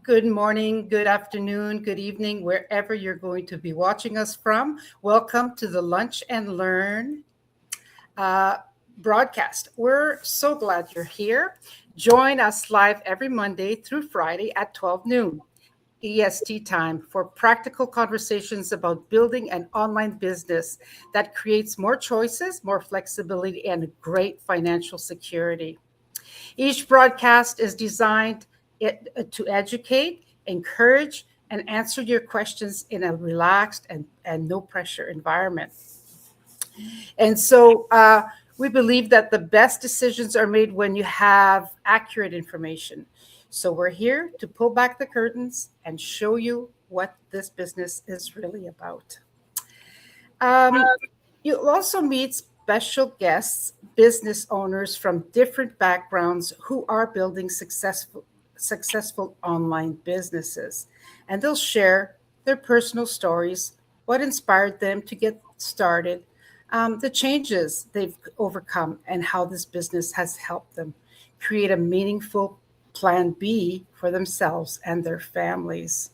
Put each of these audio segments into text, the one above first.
Good morning, good afternoon, good evening, wherever you're going to be watching us from. Welcome to the Lunch and Learn uh, broadcast. We're so glad you're here. Join us live every Monday through Friday at 12 noon EST time for practical conversations about building an online business that creates more choices, more flexibility, and great financial security. Each broadcast is designed to educate, encourage, and answer your questions in a relaxed and no pressure environment. And so we believe that the best decisions are made when you have accurate information. So we're here to pull back the curtains and show you what this business is really about. Um, You'll also meet special guests, business owners from different backgrounds who are building successful online businesses. And they'll share their personal stories, what inspired them to get started, the changes they've overcome, and how this business has helped them create a meaningful plan B for themselves and their families.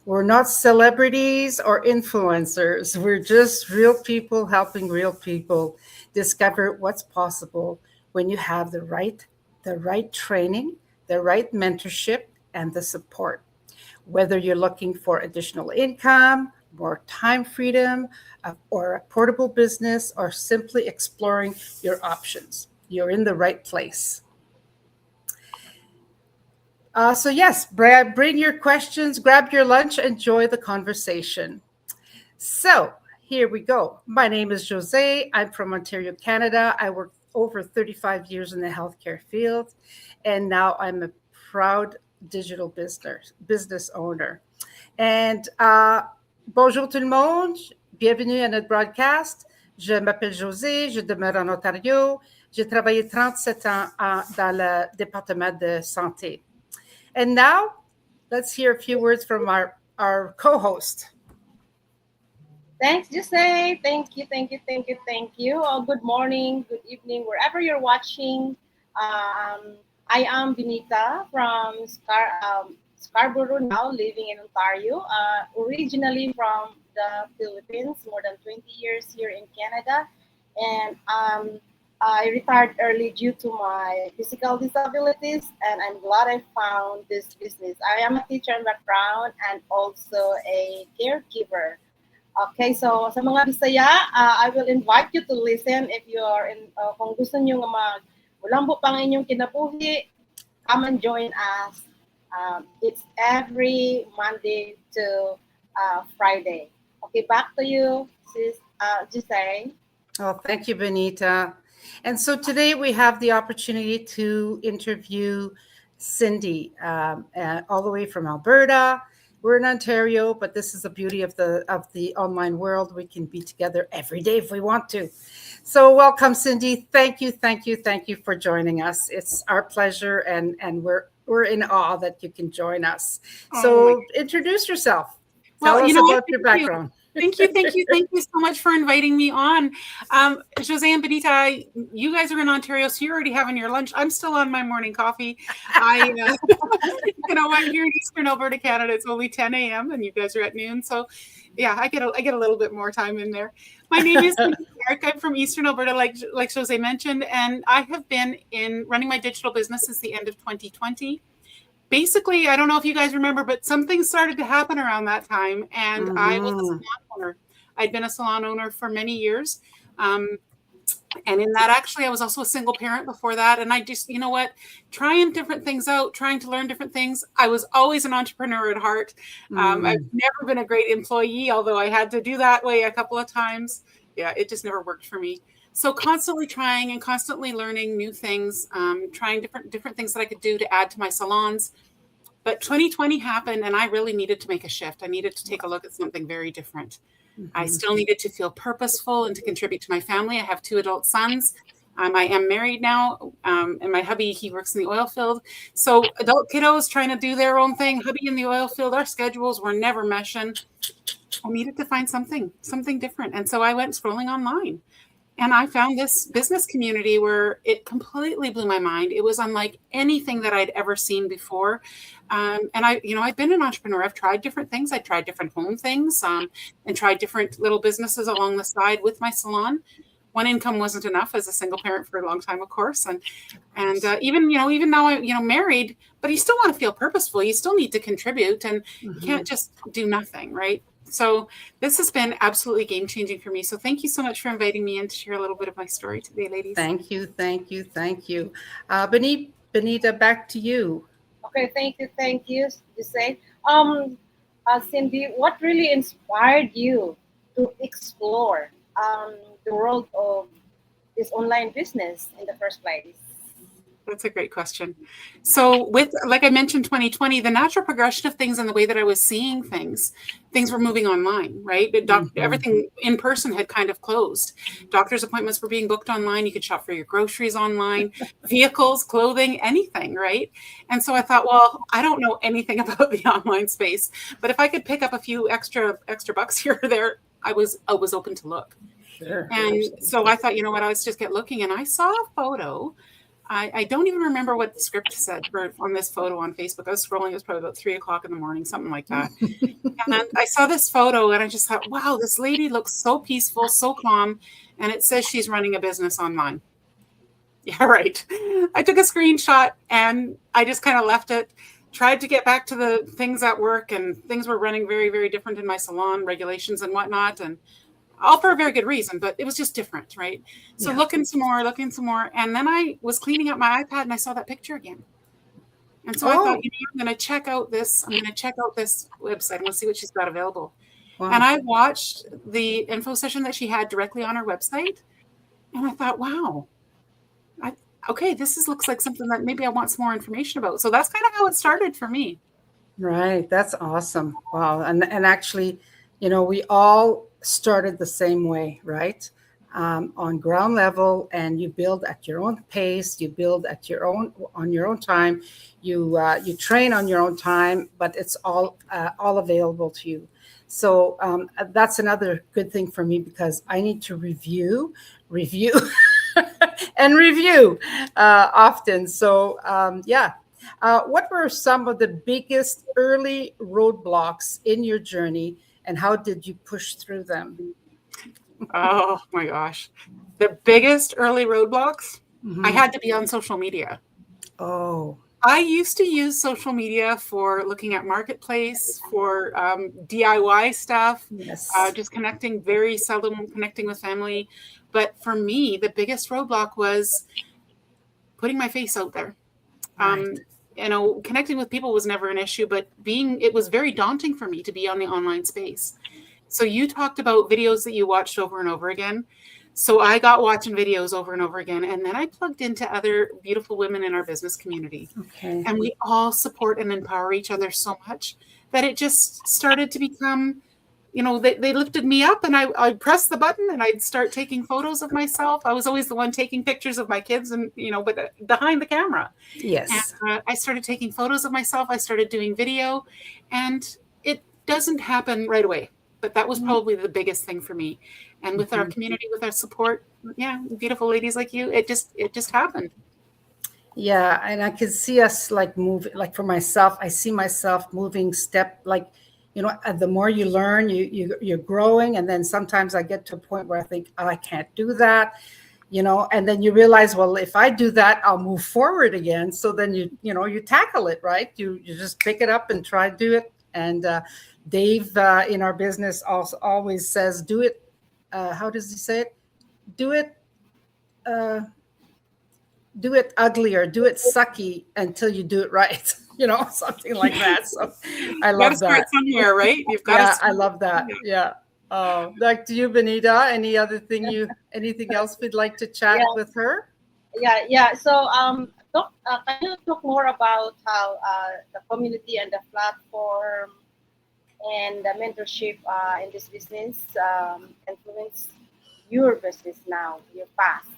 We're not celebrities or influencers. We're just real people helping real people discover what's possible when you have the right training, the right mentorship, and the support. Whether you're looking for additional income, more time freedom, or a portable business, or simply exploring your options, you're in the right place. So yes, bring your questions, grab your lunch, enjoy the conversation. So here we go. My name is Josee. I'm from Ontario, Canada. I worked over 35 years in the healthcare field, and now I'm a proud digital business owner. And bonjour tout le monde, bienvenue à notre broadcast. Je m'appelle Josée, je demeure en Ontario. J'ai travaillé 37 ans dans le département de santé. And now, let's hear a few words from our co-host. Thanks, Josee. Thank you. Good morning, good evening, wherever you're watching. I am Benita from Scarborough now, living in Ontario. Originally from the Philippines, more than 20 years here in Canada. And I retired early due to my physical disabilities, and I'm glad I found this business. I am a teacher in background and also a caregiver. Okay, so sa mga Bisaya, I will invite you to listen if you are in, kung gusto nyo nga mulambo pang inyong kinabuhi, come and join us. It's every Monday to Friday. Okay, back to you, sis, Josee. Oh, thank you, Benita. And so today we have the opportunity to interview Cindy, all the way from Alberta. We're in Ontario, but this is the beauty of the online world. We can be together every day if we want to. So welcome, Cindy. Thank you for joining us. It's our pleasure, and we're in awe that you can join us. So introduce yourself. Tell us about your background. Thank you so much for inviting me on. Josee and Benita, you guys are in Ontario, so you're already having your lunch. I'm still on my morning coffee. I'm here in Eastern Alberta, Canada. It's only 10 a.m. and you guys are at noon. So yeah, I get a little bit more time in there. My name is Eric. I'm from Eastern Alberta, like Josee mentioned, and I have been running my digital business since the end of 2020. Basically, I don't know if you guys remember, but something started to happen around that time, and I was a salon owner. I'd been a salon owner for many years. And in that, actually, I was also a single parent before that. And I just, trying different things out, trying to learn different things. I was always an entrepreneur at heart. I've never been a great employee, although I had to do that way a couple of times. Yeah, it just never worked for me. So constantly trying and constantly learning new things, trying different things that I could do to add to my salons. But 2020 happened, and I really needed to make a shift. I needed to take a look at something very different. I still needed to feel purposeful and to contribute to my family. I have 2 adult sons. I am married now, and my hubby, he works in the oil field. So adult kiddos trying to do their own thing, hubby in the oil field, our schedules were never meshing. I needed to find something different. And so I went scrolling online. And I found this business community where it completely blew my mind. It was unlike anything that I'd ever seen before. And I've been an entrepreneur. I've tried different things. I tried different home things, and tried different little businesses along the side with my salon. One income wasn't enough as a single parent for a long time, of course. And even now I'm married, but you still want to feel purposeful. You still need to contribute, and you can't just do nothing, right? So this has been absolutely game-changing for me. So thank you so much for inviting me in to share a little bit of my story today, ladies. Thank you. Benita, back to you. Okay, thank you, Josee. Cindy, what really inspired you to explore the world of this online business in the first place? That's a great question. So like I mentioned, 2020, the natural progression of things and the way that I was seeing things were moving online, right? Everything in person had kind of closed. Doctor's appointments were being booked online. You could shop for your groceries online, vehicles, clothing, anything, right? And so I thought, well, I don't know anything about the online space, but if I could pick up a few extra bucks here or there, I was open to look. Sure. And so I thought, you know what, let's just get looking. And I saw a photo. I don't even remember what the script said on this photo on Facebook. I was scrolling. It was probably about 3:00 in the morning, something like that. And then I saw this photo and I just thought, wow, this lady looks so peaceful, so calm. And it says she's running a business online. Yeah, right. I took a screenshot and I just kind of left it, tried to get back to the things at work, and things were running very, very different in my salon, regulations and whatnot. And all for a very good reason, but it was just different, right? So looking some more. And then I was cleaning up my iPad and I saw that picture again. And so I thought, I'm going to check out this website. I'm going to see what she's got available. Wow. And I watched the info session that she had directly on her website. And I thought, wow, this looks like something that maybe I want some more information about. So that's kind of how it started for me. Right. That's awesome. Wow. And actually, we all started the same way, right? On ground level, and you build at your own pace. You build on your own time. You train on your own time, but it's all available to you. So that's another good thing for me, because I need to review, and review often. So what were some of the biggest early roadblocks in your journey, and how did you push through them? Oh my gosh. The biggest early roadblocks, I had to be on social media. Oh. I used to use social media for looking at marketplace, for DIY stuff, just connecting, very seldom connecting with family. But for me, the biggest roadblock was putting my face out there. Right. Connecting with people was never an issue, but it was very daunting for me to be on the online space. So you talked about videos that you watched over and over again. So I got watching videos over and over again. And then I plugged into other beautiful women in our business community. Okay. And we all support and empower each other so much that it just started to become, they lifted me up, and I'd press the button and I'd start taking photos of myself. I was always the one taking pictures of my kids and, but behind the camera. Yes. And I started taking photos of myself. I started doing video, and it doesn't happen right away. But that was probably the biggest thing for me. And with our community, with our support, beautiful ladies like you, it just happened. Yeah, and I can see us for myself, I see myself moving the more you learn, you're growing. And then sometimes I get to a point where I think, oh, I can't do that, and then you realize, well, if I do that, I'll move forward again. So then you tackle it, right? You just pick it up and try to do it. And Dave in our business also always says, do it. How does he say it? Do it ugly, or do it sucky until you do it right. Something like that. So I love that. Start somewhere, right? You've got I love that. Yeah. Back to you, Benita. Anything else we'd like to chat with her? Yeah. So can you talk more about how the community and the platform and the mentorship in this business influence your business now, your path?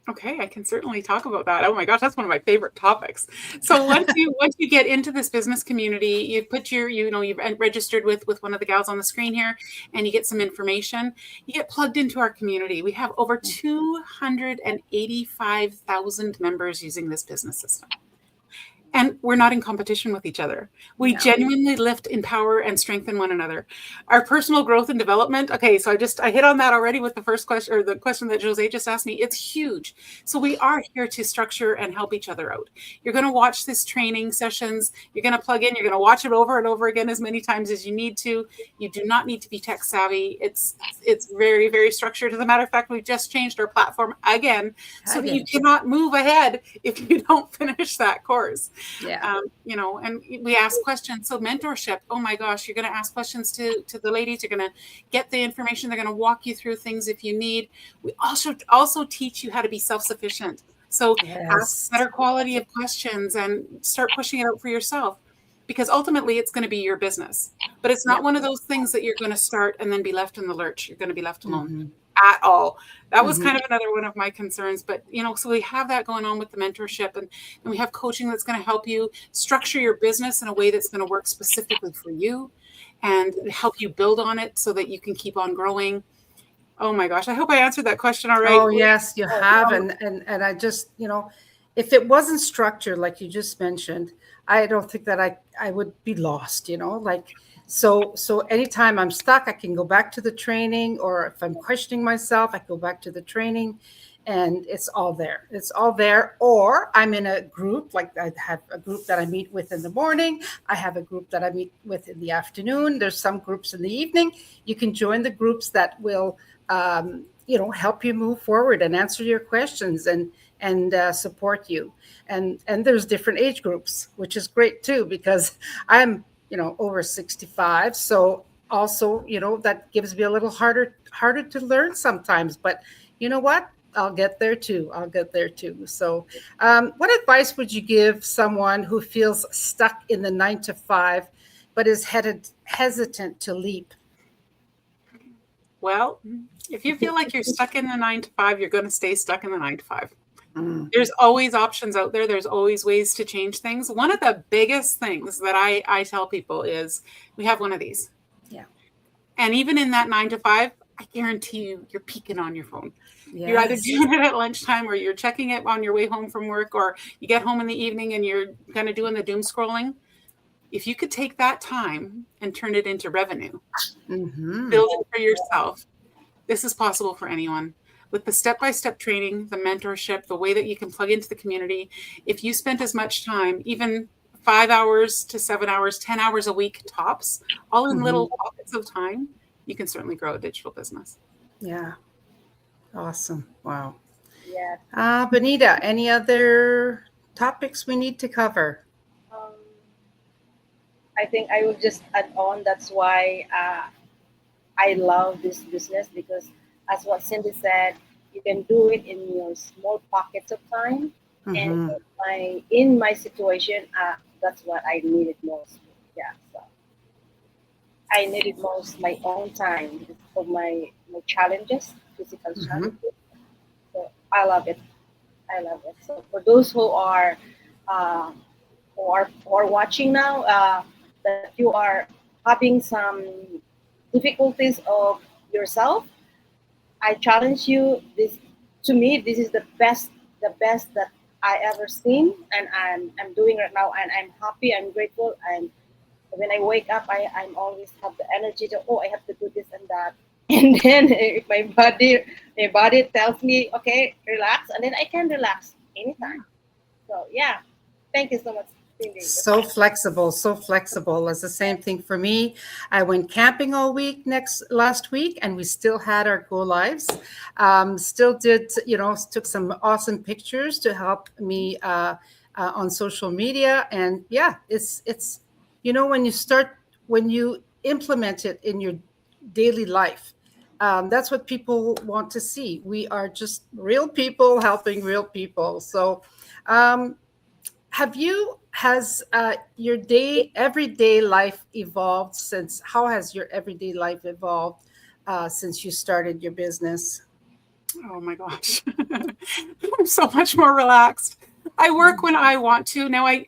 Okay, I can certainly talk about that. Oh my gosh, that's one of my favorite topics. So once you get into this business community, you put you've registered with one of the gals on the screen here, and you get some information. You get plugged into our community. We have over 285,000 members using this business system. And we're not in competition with each other. We genuinely lift, empower, and strengthen one another. Our personal growth and development. Okay, so I hit on that already with the first question, or the question that Josee just asked me. It's huge. So we are here to structure and help each other out. You're going to watch this training sessions. You're going to plug in. You're going to watch it over and over again as many times as you need to. You do not need to be tech savvy. It's very, very structured. As a matter of fact, we've just changed our platform again so that you cannot move ahead if you don't finish that course. And we ask questions. So mentorship, oh my gosh, you're going to ask questions to the ladies. You're going to get the information. They're going to walk you through things if you need. We also teach you how to be self-sufficient. So ask better quality of questions and start pushing it out for yourself, because ultimately it's going to be your business. But it's not one of those things that you're going to start and then be left in the lurch. You're going to be left alone. At all. That was kind of another one of my concerns. But, so we have that going on with the mentorship, and we have coaching that's going to help you structure your business in a way that's going to work specifically for you and help you build on it so that you can keep on growing. Oh my gosh. I hope I answered that question all right. Oh, yes, you have. And I just, if it wasn't structured, like you just mentioned, I don't think that I would be lost, So anytime I'm stuck, I can go back to the training, or if I'm questioning myself, I go back to the training, and it's all there. It's all there. Or I'm in a group, like I have a group that I meet with in the morning. I have a group that I meet with in the afternoon. There's some groups in the evening. You can join the groups that will, help you move forward and answer your questions and support you. And there's different age groups, which is great too, because I'm over 65. So also, that gives me a little harder to learn sometimes, but you know what? I'll get there too. So what advice would you give someone who feels stuck in the 9 to 5, but is hesitant to leap? Well, if you feel like you're stuck in the 9 to 5, you're going to stay stuck in the 9 to 5. There's always options out there. There's always ways to change things. One of the biggest things that I tell people is we have one of these. Yeah. And even in that 9 to 5, I guarantee you're peeking on your phone. Yes. You're either doing it at lunchtime, or you're checking it on your way home from work, or you get home in the evening and you're kind of doing the doom scrolling. If you could take that time and turn it into revenue, build it for yourself, this is possible for anyone. With the step-by-step training, the mentorship, the way that you can plug into the community, if you spent as much time, even 5 hours to 7 hours, 10 hours a week tops, all in little pockets of time, you can certainly grow a digital business. Yeah. Awesome. Wow. Yeah. Benita, any other topics we need to cover? I think I will just add on. That's why I love this business, because as what Cindy said, you can do it in your small pockets of time. And in my situation, that's what I needed most. Yeah, so I needed most my own time because of my challenges, physical challenges. So I love it. So for those who are watching now, that you are having some difficulties of yourself, I challenge you. This is the best that I ever seen, and I'm doing right now, and I'm happy. I'm grateful, and when I wake up, I'm always have the energy to I have to do this and that, and then if my body tells me okay, relax, and then I can relax anytime. So yeah, thank you so much. So flexible. It's the same thing for me. I went camping all week last week, and we still had our go lives. Still did, took some awesome pictures to help me on social media. And yeah, it's when you implement it in your daily life, that's what people want to see. We are just real people helping real people. So has your everyday life evolved how has your everyday life evolved since you started your business? Oh my gosh. I'm so much more relaxed. I work when I want to. Now, I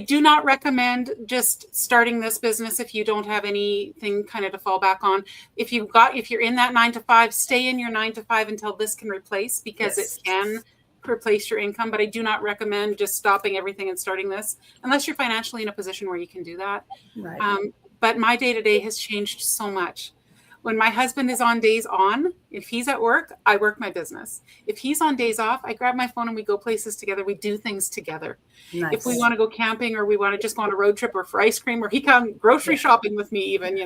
do not recommend just starting this business if you don't have anything kind of to fall back on. If you're in that 9 to 5, stay in your 9 to 5 until this can replace, because Yes. it can replace your income. But I do not recommend just stopping everything and starting this unless you're financially in a position where you can do that. Right. But my day-to-day has changed so much. When my husband is on days on, if he's at work, I work my business. If he's on days off, I grab my phone and we go places together. We do things together. Nice. If we want to go camping, or we want to just go on a road trip, or for ice cream, or he come grocery shopping with me even,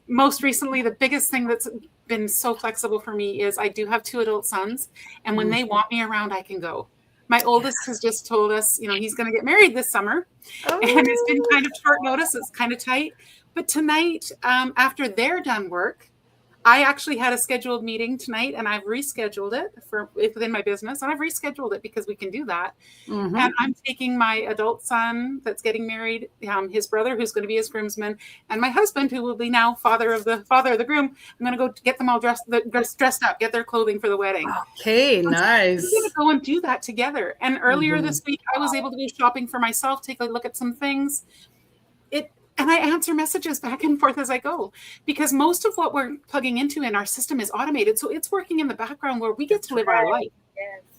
Most recently, the biggest thing that's been so flexible for me is I do have 2 adult sons. And when they want me around, I can go. My oldest has just told us, he's going to get married this summer. Oh. And it's been kind of short notice. It's kind of tight. But tonight, after they're done work, I actually had a scheduled meeting tonight, and I've rescheduled it within my business, and I've rescheduled it because we can do that. Mm-hmm. And I'm taking my adult son that's getting married, his brother who's going to be his groomsman, and my husband who will be now father of the groom. I'm going to go get them all dressed up, get their clothing for the wedding. Okay, nice. We're going to go and do that together. And earlier this week, I was able to go shopping for myself, take a look at some things. And I answer messages back and forth as I go, because most of what we're plugging into in our system is automated. So it's working in the background where we get to live our life.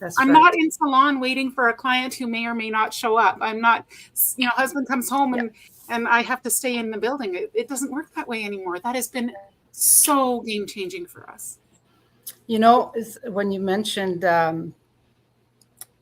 Yes. I'm not in salon waiting for a client who may or may not show up. I'm not, husband comes home and I have to stay in the building. It doesn't work that way anymore. That has been so game changing for us. When you mentioned,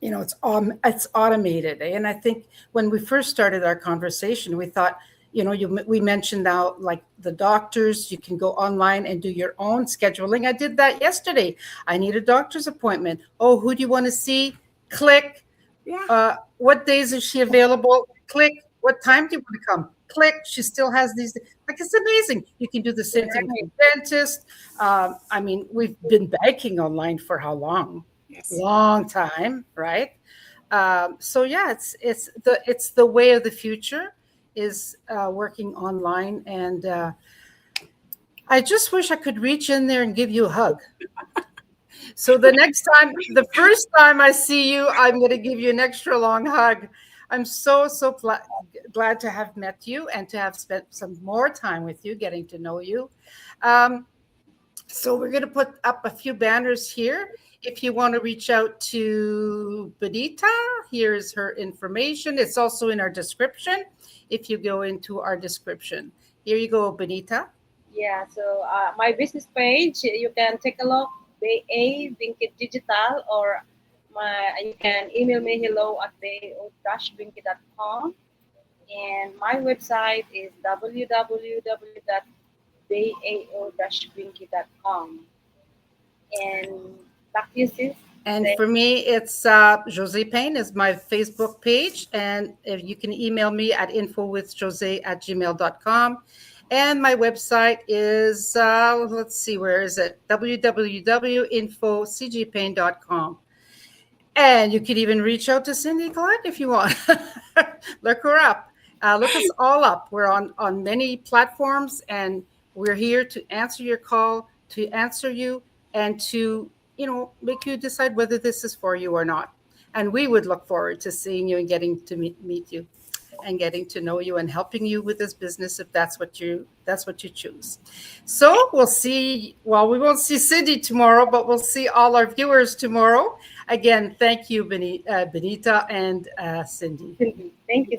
it's automated. And I think when we first started our conversation, we thought, we mentioned now, like the doctors, you can go online and do your own scheduling. I did that yesterday. I need a doctor's appointment. Oh, who do you want to see? Click. Yeah. What days is she available? Click. What time do you want to come? Click. She still has these. Like, it's amazing. You can do the same thing with the dentist. We've been banking online for how long? Yes. Long time, right? It's the way of the future, is working online. And I just wish I could reach in there and give you a hug. So the first time I see you, I'm going to give you an extra long hug. I'm so glad to have met you and to have spent some more time with you, getting to know you. So we're going to put up a few banners here. If you want to reach out to Benita, here's her information. It's also in our description. If you go into our description, here you go, Benita. Yeah, so my business page, you can take a look, Binkit Digital, or you can email me hello@bao-binky.com. And my website is www.bao-binky.com. And back to you, sis. And for me, it's Josee Payne is my Facebook page. And if you can email me at infowithjosee@gmail.com. And my website is, let's see, where is it? www.infocgpayne.com. And you could even reach out to Cindy Collette if you want. Look her up. Look us all up. We're on many platforms, and we're here to answer your call, to answer you, and to make you decide whether this is for you or not. And we would look forward to seeing you and getting to meet you and getting to know you and helping you with this business if that's what you choose. So we won't see Cindy tomorrow, but we'll see all our viewers tomorrow. Again, thank you, Benita and Cindy. Thank you.